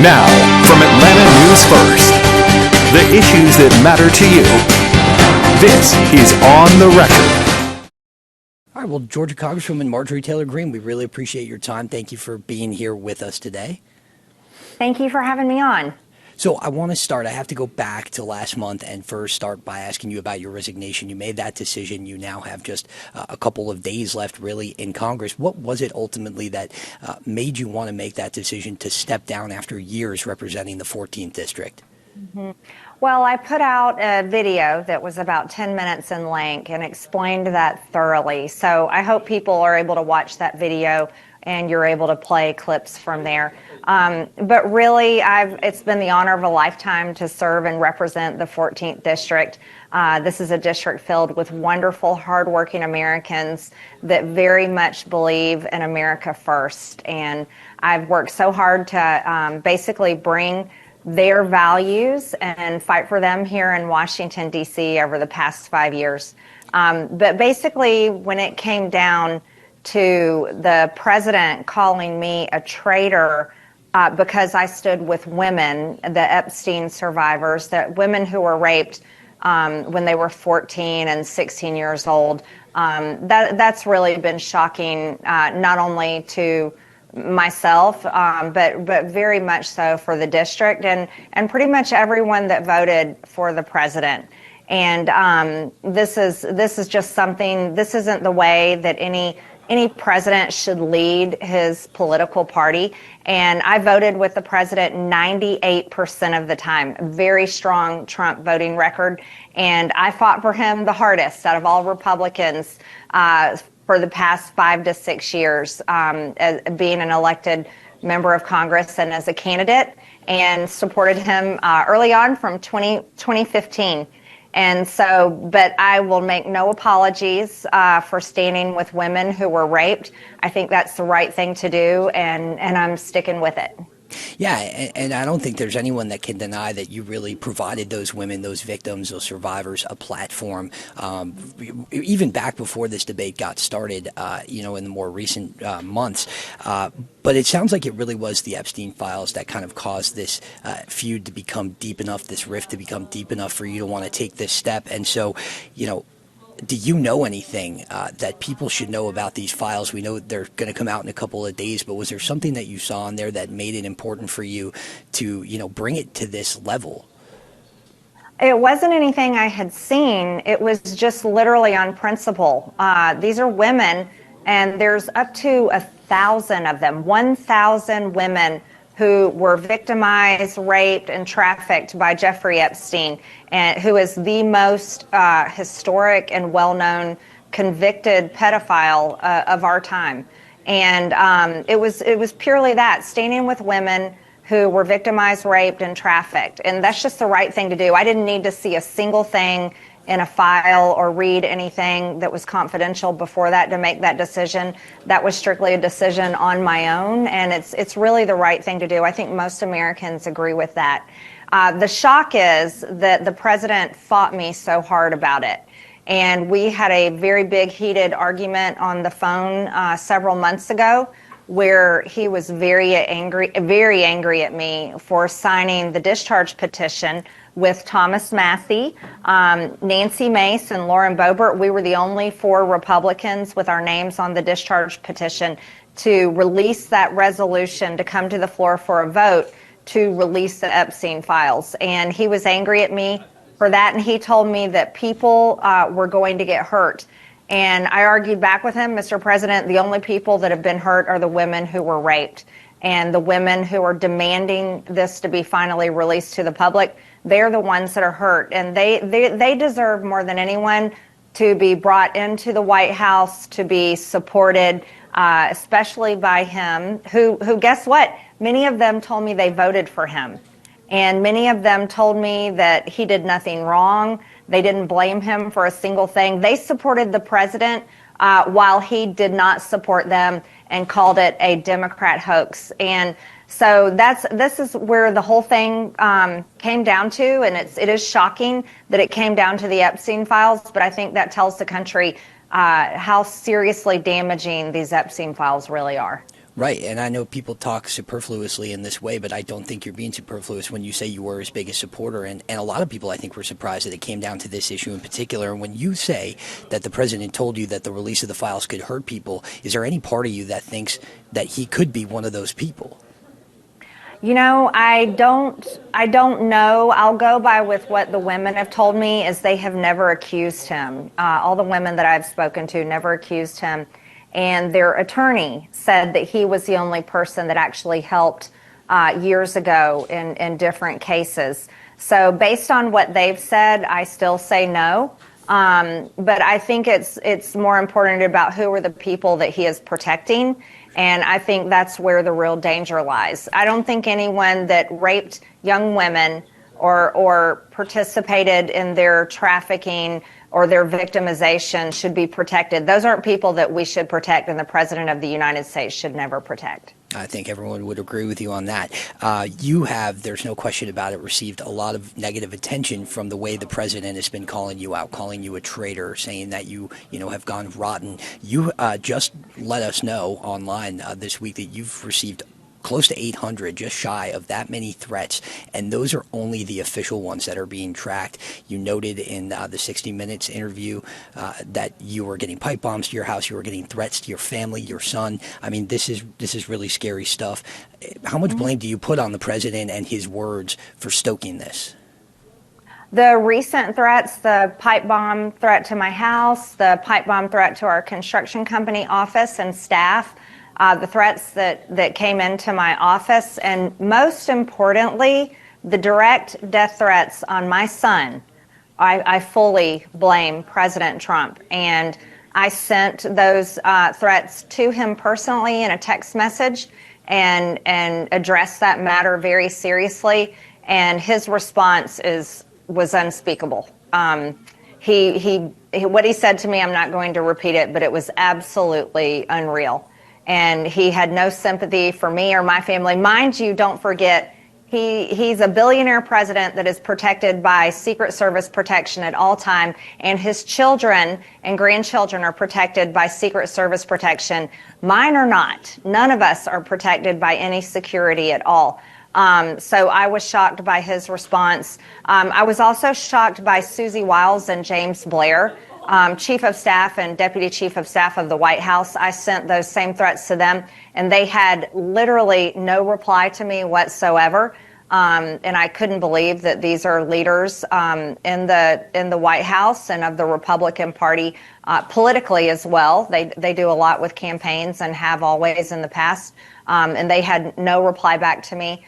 Now, from Atlanta News First, the issues that matter to you. This is On the Record. All right, well, Georgia Congresswoman Marjorie Taylor Greene, we really appreciate your time. Thank you for being here with us today. Thank you for having me on. So I want to start, I have to go back to last month and first start by asking you about your resignation. You made that decision. You now have just a couple of days left really in Congress. What was it ultimately that made you want to make that decision to step down after years representing the 14th District? Mm-hmm. Well, I put out a video that was about 10 minutes in length and explained that thoroughly. So I hope people are able to watch that video and you're able to play clips from there. But really, it's been the honor of a lifetime to serve and represent the 14th District. This is a district filled with wonderful, hardworking Americans that very much believe in America first. And I've worked so hard to basically bring their values and fight for them here in Washington, D.C. over the past 5 years. But basically, when it came down to the president calling me a traitor because I stood with women, the Epstein survivors, that women who were raped when they were 14 and 16 years old, that's really been shocking, not only to myself, but very much so for the district and pretty much everyone that voted for the president. And this is just something. This isn't the way that any president should lead his political party. And I voted with the president 98% of the time. Very strong Trump voting record. And I fought for him the hardest out of all Republicans for the past 5 to 6 years, as being an elected member of Congress and as a candidate, and supported him early on from 2015. And so, but I will make no apologies for standing with women who were raped. I think that's the right thing to do, and I'm sticking with it. Yeah, and I don't think there's anyone that can deny that you really provided those women, those victims, those survivors a platform, even back before this debate got started, in the more recent months. But it sounds like it really was the Epstein files that kind of caused this feud to become deep enough, this rift to become deep enough for you to want to take this step. And so, do you know anything that people should know about these files? We know they're going to come out in a couple of days, but was there something that you saw in there that made it important for you to, bring it to this level? It wasn't anything I had seen. It was just literally on principle. These are women, and there's up to 1,000 of them, 1,000 women who were victimized, raped, and trafficked by Jeffrey Epstein, and who is the most historic and well-known convicted pedophile of our time. And it was purely that, standing with women who were victimized, raped, and trafficked. And that's just the right thing to do. I didn't need to see a single thing in a file or read anything that was confidential before that to make that decision. That was strictly a decision on my own, and it's really the right thing to do. I think most Americans agree with that. The shock is that the president fought me so hard about it. And we had a very big heated argument on the phone several months ago, where he was very angry at me for signing the discharge petition with Thomas Massie, Nancy Mace, and Lauren Boebert. We were the only 4 Republicans with our names on the discharge petition to release that resolution to come to the floor for a vote to release the Epstein files. And he was angry at me for that, and he told me that people were going to get hurt. And I argued back with him, Mr. President, the only people that have been hurt are the women who were raped. And the women who are demanding this to be finally released to the public, they're the ones that are hurt. And they deserve more than anyone to be brought into the White House, to be supported, especially by him, who guess what? Many of them told me they voted for him. And many of them told me that he did nothing wrong. They didn't blame him for a single thing. They supported the president while he did not support them and called it a Democrat hoax. And so this is where the whole thing came down to, and it is shocking that it came down to the Epstein files, but I think that tells the country how seriously damaging these Epstein files really are. Right, and I know people talk superfluously in this way, but I don't think you're being superfluous when you say you were his biggest supporter. And a lot of people, I think, were surprised that it came down to this issue in particular. And when you say that the president told you that the release of the files could hurt people, is there any part of you that thinks that he could be one of those people? You know, I don't know. I'll go by with what the women have told me is they have never accused him. All the women that I've spoken to never accused him. And their attorney said that he was the only person that actually helped years ago in different cases. So based on what they've said, I still say no. But I think it's more important about who are the people that he is protecting. And I think that's where the real danger lies. I don't think anyone that raped young women or participated in their trafficking or their victimization should be protected. Those aren't people that we should protect, and the President of the United States should never protect. I think everyone would agree with you on that. You have, there's no question about it, received a lot of negative attention from the way the president has been calling you out, calling you a traitor, saying that you have gone rotten. You just let us know online this week that you've received close to 800, just shy of that many threats, and those are only the official ones that are being tracked. You noted in the 60 Minutes interview that you were getting pipe bombs to your house, you were getting threats to your family, your son. I mean, this is really scary stuff. How much blame do you put on the president and his words for stoking this? The recent threats, the pipe bomb threat to my house, the pipe bomb threat to our construction company office and staff, the threats that came into my office, and most importantly, the direct death threats on my son, I fully blame President Trump. And I sent those threats to him personally in a text message and addressed that matter very seriously. And his response was unspeakable. What he said to me, I'm not going to repeat it, but it was absolutely unreal. And he had no sympathy for me or my family. Mind you, don't forget, he's a billionaire president that is protected by Secret Service protection at all time, and his children and grandchildren are protected by Secret Service protection. Mine are not. None of us are protected by any security at all. So I was shocked by his response. I was also shocked by Susie Wiles and James Blair, Chief of Staff and Deputy Chief of Staff of the White House. I sent those same threats to them, and they had literally no reply to me whatsoever. And I couldn't believe that these are leaders in the White House and of the Republican Party politically as well. They do a lot with campaigns and have always in the past, and they had no reply back to me.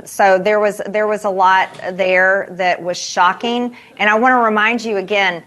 So there was a lot there that was shocking. And I want to remind you again,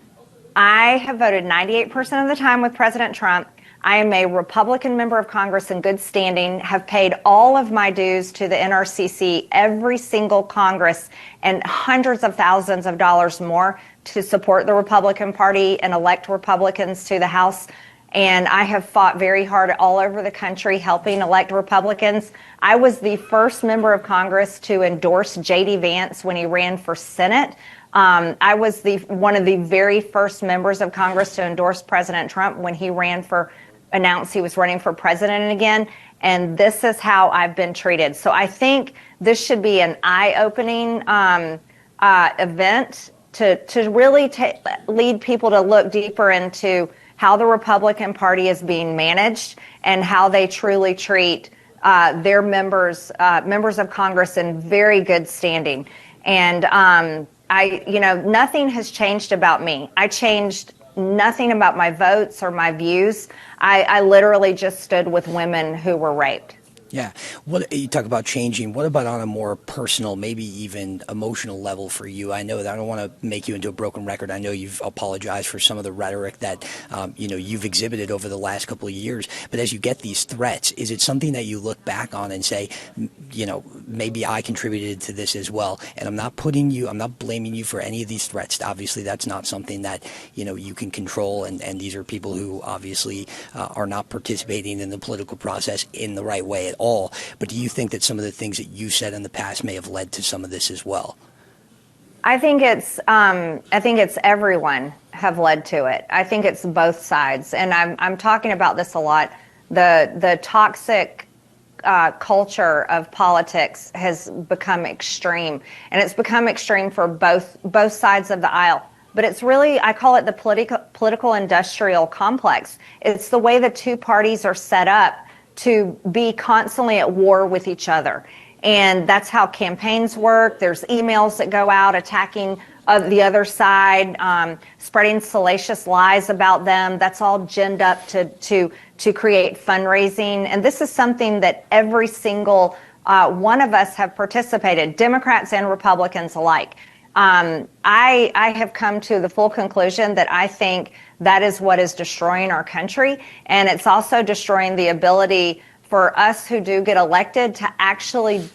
I have voted 98% of the time with President Trump. I am a Republican member of Congress in good standing, have paid all of my dues to the NRCC every single Congress and hundreds of thousands of dollars more to support the Republican Party and elect Republicans to the House. And I have fought very hard all over the country helping elect Republicans. I was the first member of Congress to endorse J.D. Vance when he ran for Senate. I was one of the very first members of Congress to endorse President Trump when he announced he was running for president again. And this is how I've been treated. So I think this should be an eye-opening event to really lead people to look deeper into how the Republican Party is being managed and how they truly treat their members of Congress in very good standing. And nothing has changed about me. I changed nothing about my votes or my views. I literally just stood with women who were raped. Yeah. What you talk about changing, what about on a more personal, maybe even emotional level for you? I know that I don't want to make you into a broken record. I know you've apologized for some of the rhetoric that, you've exhibited over the last couple of years. But as you get these threats, is it something that you look back on and say, maybe I contributed to this as well? And I'm not blaming you for any of these threats. Obviously, that's not something that, you can control. And these are people who obviously are not participating in the political process in the right way at all. But do you think that some of the things that you said in the past may have led to some of this as well? I think it's everyone have led to it. I think it's both sides, and I'm talking about this a lot The toxic culture of politics has become extreme, and it's become extreme for both sides of the aisle. But it's really, I call it the political industrial complex. It's the way the two parties are set up to be constantly at war with each other. And that's how campaigns work. There's emails that go out attacking the other side, spreading salacious lies about them. That's all ginned up to create fundraising. And this is something that every single one of us have participated, Democrats and Republicans alike. I have come to the full conclusion that I think that is what is destroying our country. And it's also destroying the ability for us who do get elected to actually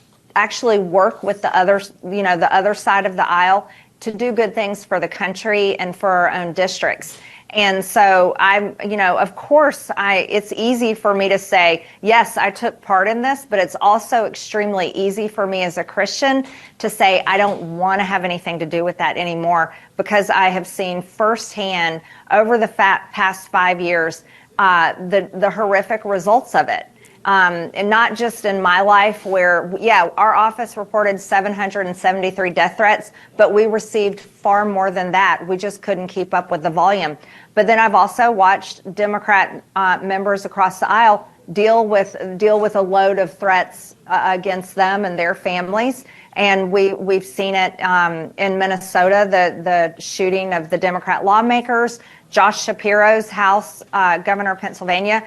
work with the others, the other side of the aisle, to do good things for the country and for our own districts. And so of course, it's easy for me to say, yes, I took part in this, but it's also extremely easy for me as a Christian to say, I don't want to have anything to do with that anymore, because I have seen firsthand over the past 5 years, the horrific results of it. And not just in my life where, our office reported 773 death threats, but we received far more than that. We just couldn't keep up with the volume. But then I've also watched Democrat members across the aisle deal with a load of threats against them and their families. And we've seen it in Minnesota, the shooting of the Democrat lawmakers, Josh Shapiro's house, governor of Pennsylvania,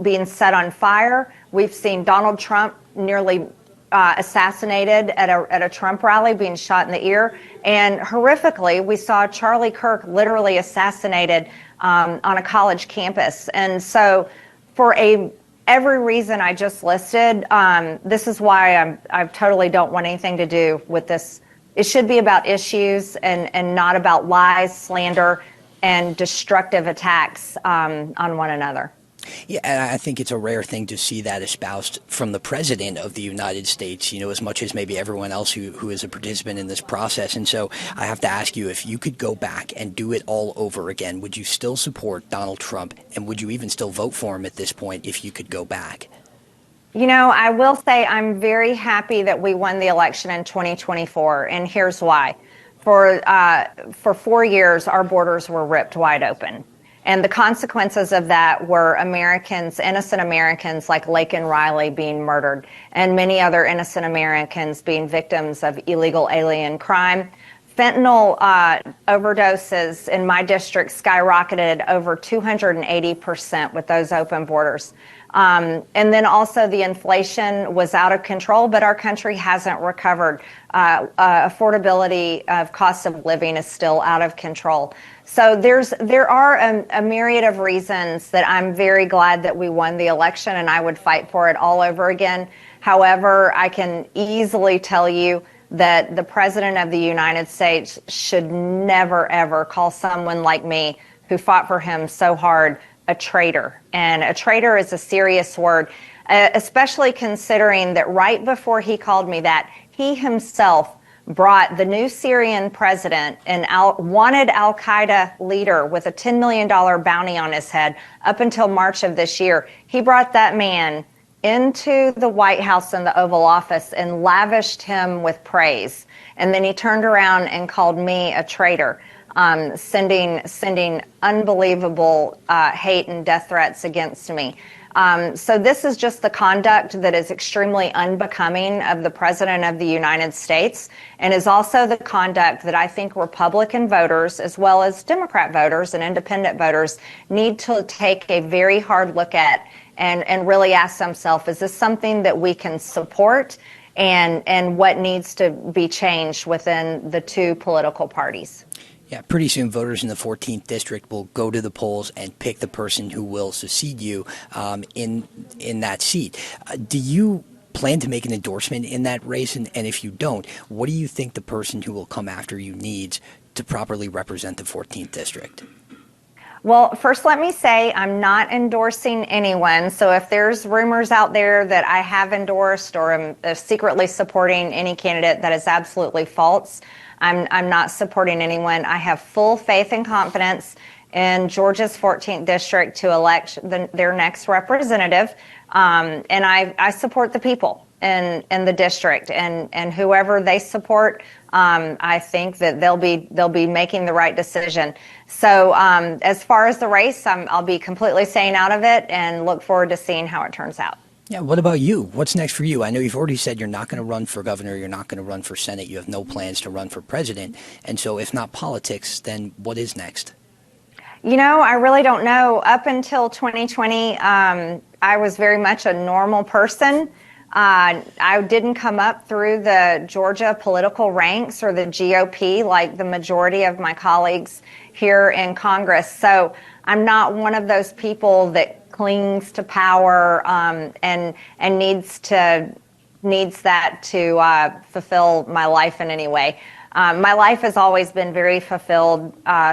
being set on fire. We've seen Donald Trump nearly assassinated at a Trump rally, being shot in the ear. And horrifically, we saw Charlie Kirk literally assassinated on a college campus. And so for every reason I just listed, this is why I totally don't want anything to do with this. It should be about issues and not about lies, slander, and destructive attacks on one another. Yeah, and I think it's a rare thing to see that espoused from the president of the United States, as much as maybe everyone else who is a participant in this process. And so I have to ask you, if you could go back and do it all over again, would you still support Donald Trump? And would you even still vote for him at this point if you could go back? I will say I'm very happy that we won the election in 2024. And here's why. For 4 years, our borders were ripped wide open. And the consequences of that were innocent Americans like Laken Riley being murdered, and many other innocent Americans being victims of illegal alien crime. Fentanyl overdoses in my district skyrocketed over 280% with those open borders. And then also the inflation was out of control, but our country hasn't recovered. Affordability of cost of living is still out of control. So there are a myriad of reasons that I'm very glad that we won the election, and I would fight for it all over again. However, I can easily tell you that the President of the United States should never, ever call someone like me who fought for him so hard a traitor. And a traitor is a serious word, especially considering that right before he called me that, he himself brought the new Syrian president, an wanted al-Qaeda leader with a $10 million bounty on his head up until March of this year. He brought that man into the White House and the Oval Office and lavished him with praise. And then he turned around and called me a traitor, sending unbelievable hate and death threats against me. So this is just the conduct that is extremely unbecoming of the President of the United States, and is also the conduct that I think Republican voters, as well as Democrat voters and independent voters, need to take a very hard look at and really ask themselves, is this something that we can support, and what needs to be changed within the two political parties? Yeah, pretty soon voters in the 14th district will go to the polls and pick the person who will succeed you in that seat. Do you plan to make an endorsement in that race? And if you don't, what do you think the person who will come after you needs to properly represent the 14th district? Well, first, let me say I'm not endorsing anyone. So if there's rumors out there that I have endorsed or am secretly supporting any candidate, that is absolutely false. I'm not supporting anyone. I have full faith and confidence in Georgia's 14th district to elect their next representative. And I support the people in the district, and whoever they support, I think that they'll be making the right decision. So as far as the race, I'll be completely staying out of it and look forward to seeing how it turns out. Yeah, what about you? What's next for you? I know you've already said you're not going to run for governor, you're not going to run for Senate, you have no plans to run for president. And so if not politics, then what is next? I really don't know. Up until 2020, I was very much a normal person. I didn't come up through the Georgia political ranks or the GOP like the majority of my colleagues here in Congress. So I'm not one of those people that clings to power and needs that to fulfill my life in any way. My life has always been very fulfilled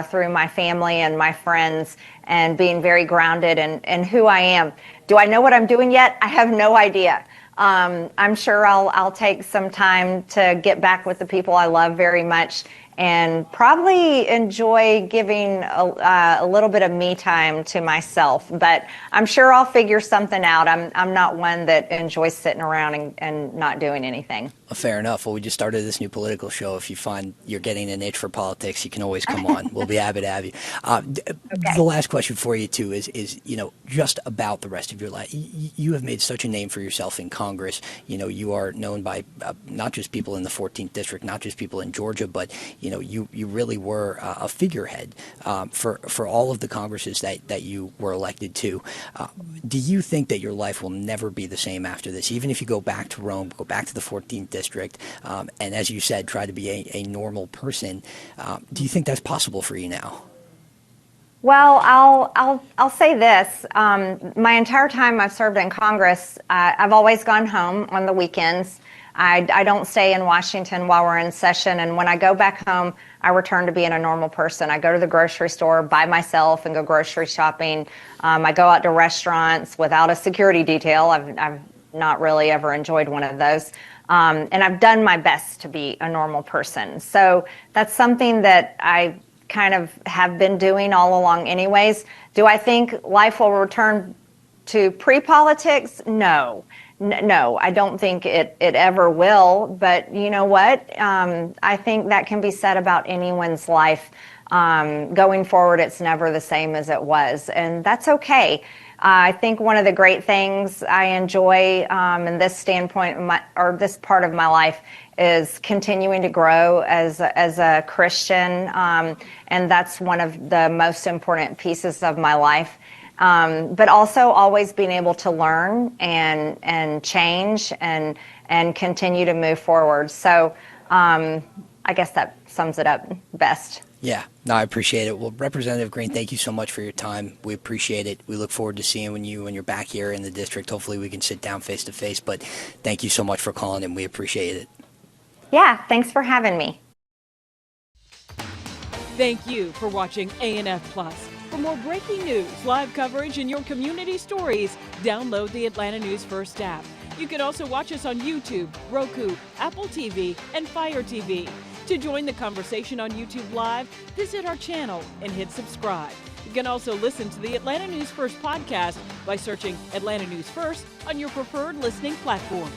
through my family and my friends and being very grounded in who I am. Do I know what I'm doing yet? I have no idea. I'm sure I'll take some time to get back with the people I love very much and probably enjoy giving a little bit of me time to myself. But I'm sure I'll figure something out. I'm not one that enjoys sitting around and not doing anything. Fair enough. Well, we just started this new political show. If you find you're getting an itch for politics, you can always come on. We'll be happy to have you. Okay. The last question for you, too, is just about the rest of your life. You have made such a name for yourself in Congress. You are known by not just people in the 14th District, not just people in Georgia, but, you really were a figurehead for all of the Congresses that you were elected to. Do you think that your life will never be the same after this? Even if you go back to Rome, go back to the 14th District, and as you said, try to be a normal person, do you think that's possible for you now? Well, I'll say this. My entire time I've served in Congress, I've always gone home on the weekends. I don't stay in Washington while we're in session, and when I go back home, I return to being a normal person. I go to the grocery store by myself and go grocery shopping. I go out to restaurants without a security detail. I've not really ever enjoyed one of those. And I've done my best to be a normal person. So that's something that I kind of have been doing all along anyways. Do I think life will return to pre-politics? No, I don't think it ever will. But you know what? I think that can be said about anyone's life. Going forward, it's never the same as it was. And that's okay. I think one of the great things I enjoy in this standpoint, or this part of my life, is continuing to grow as a Christian, and that's one of the most important pieces of my life. But also always being able to learn and change and continue to move forward. So I guess that sums it up best. Yeah, no, I appreciate it. Well, Representative Greene, thank you so much for your time. We appreciate it. We look forward to seeing you when you're back here in the district. Hopefully we can sit down face to face, but thank you so much for calling in. We appreciate it. Yeah, thanks for having me. Thank you for watching A&F Plus. For more breaking news, live coverage, and your community stories, download the Atlanta News First app. You can also watch us on YouTube, Roku, Apple TV, and Fire TV. To join the conversation on YouTube Live, visit our channel and hit subscribe. You can also listen to the Atlanta News First podcast by searching Atlanta News First on your preferred listening platform.